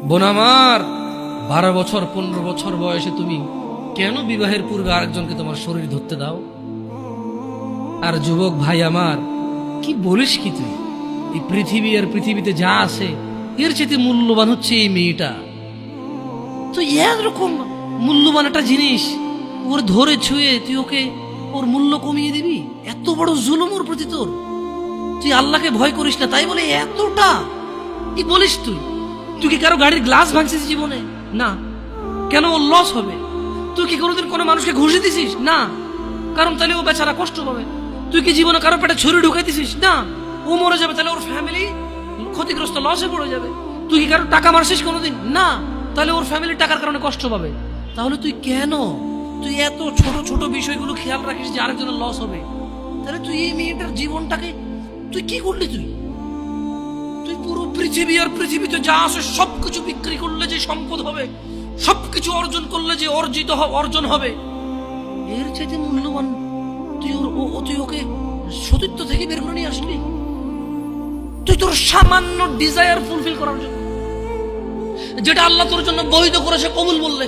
বোন আমার, 12 বছর 15 বছর বয়সে তুমি কেন বিবাহের পূর্বে আরেকজনকে তোমার শরীর ধরতে দাও? আর যুবক ভাই আমার, কি বলিস কি তুই? এই পৃথিবী আর পৃথিবীতে যা আছে এর চেয়ে মূল্যবান হচ্ছে এই মেয়েটা। তো এরকম মূল্যবান একটা জিনিস ওর ধরে ছুঁয়ে তুই ওকে ওর মূল্য কমিয়ে দিবি? এত বড় জুলুম ওর প্রতি তোর! তুই আল্লাহকে ভয় করিস না তাই বলে এতটা কি বলিস তুই? তুই কি কারো গাড়ির গ্লাস ভাঙছিস জীবনে? না। কেন? ওর লস হবে। তুই কি কোনোদিন কোনো মানুষকে ঘুষি দিছিস? না। কারণ তাহলে ও বেচারা কষ্ট পাবে। তুই কি জীবনে কারো পেটে ছুরি ঢুকাই দিছিস? না। ও মরে যাবে, তাহলে ওর ফ্যামিলি ক্ষতিগ্রস্ত, লসে পড়ে যাবে। তুই কি কারো টাকা মারছিস কোনোদিন? না। তাহলে ওর ফ্যামিলি টাকার কারণে কষ্ট পাবে। তাহলে তুই কেন তুই এত ছোট ছোট বিষয়গুলো খেয়াল রাখিস যে আরেকজনের লস হবে? তাহলে তুই এই মেয়েটার জীবনটাকে তুই কি করলি? তুই পুরো পৃথিবী আর পৃথিবীতে যা আছে সবকিছু বিক্রি করলে যে সম্পদ হবে, সবকিছু অর্জন করলে যে অর্জন হবে, এর চাইতে মূল্যবান তুই ওকে সতীত্ব থেকে বের করে নিয়ে আসলি? তুই তোর সামান্য ডিজায়ার ফুলফিল করার জন্য, যেটা আল্লাহ তোর জন্য বৈধ করেছে, কবুল বললে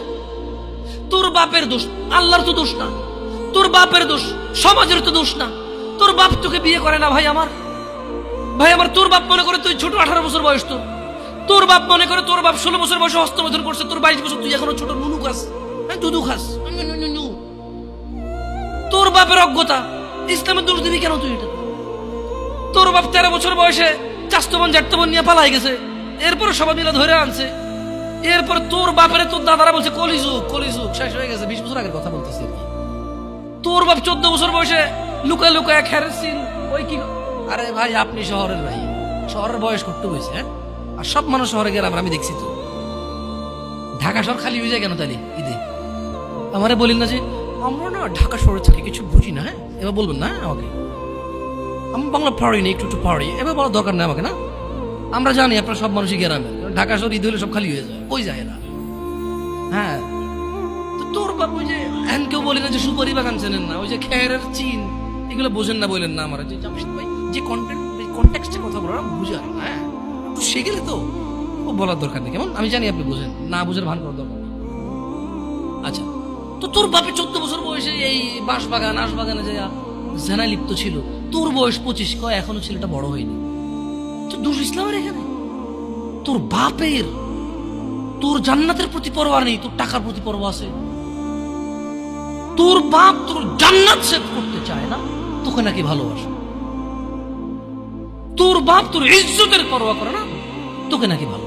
তোর বাপের দোষ, আল্লাহর তো দোষ না। তোর বাপের দোষ, সমাজের তো দোষ না। তোর বাপ তোকে বিয়ে করে না ভাই আমার। তোর বাপ মনে করে তুই ছোট, 18 বছর বয়স তোর বাপ মনে করে তোর বাপ 16 বছর বয়সে হস্তমৈথুন করছে, তোর 22 বছর, তুই এখনো ছোট নুনু খাস, দুধু খাস। তোর বাপের অজ্ঞতা, ইসলামের দোষ দিবি কেন তুই এটা? তোর বাপ 13 বছর বয়সে চাস্তবন জাটতবন নিয়ে পালাই গেছে, এরপরে সবাই মিলে ধরে আনছে। এরপরে তোর বাপের তোর দাদারা বলছে কলিযুগ শেষ হয়ে গেছে। 20 বছর আগের কথা বলতেছি। তোর বাপ 14 বছর বয়সে লুকায় লুকায় খেরসিন ওই কি। আরে ভাই, আপনি শহরের ভাই, শহরের বয়স করতে হয়েছে। হ্যাঁ, আর সব মানুষ শহরে গেলাম, আমি দেখছি তো। ঢাকা শহর খালি হয়ে যায় কেন তাহলে ঈদে? আমারে বলিন না যে আমরা না ঢাকা শহরে থাকি, কিছু বুঝি না। হ্যাঁ, এবার বলবেন না আমাকে। আমি বাংলা পারি না, একটু পারি, এবার বলার দরকার নেই আমাকে। না, আমরা জানি আপনার সব মানুষই গ্রামের। ঢাকা শহর ঈদ হলে সব খালি হয়ে যায়, ওই যায় না। হ্যাঁ, তো তোর বাপ ওই যে কেউ বলি না যে সুপারি বাগান চেনেন না, ওই যে খেরের চিন, এগুলো বোঝেন না, বলেন না আমার যে জামশেদ ভাই যে কন্টেক্সটে কথা বলার বুঝার। হ্যাঁ, একটু শিখলে তো ও বলার দরকার নেই। কেমন? আমি জানি আপনি বোঝেন না, বুঝার ভান করার দরকার নেই। আচ্ছা, তো তোর বাপে 14 বছর বয়সে এই আশবাগানে যে জেনায় লিপ্ত ছিল, তোর বয়স 25, কয় এখনো ছেলেটা বড় হয়নি। তো দোষ ইসলামের এখানে? তোর বাপের, তোর জান্নাতের প্রতি পরোয়া নেই, তোর টাকার প্রতি পরোয়া আছে। তোর বাপ তোর জান্নাত সেভ করতে চায় না, তোকে নাকি ভালোবাসে। তোর বাপ তোর ইজ্জতের পরোয়া করে না, তোকে নাকি ভালো।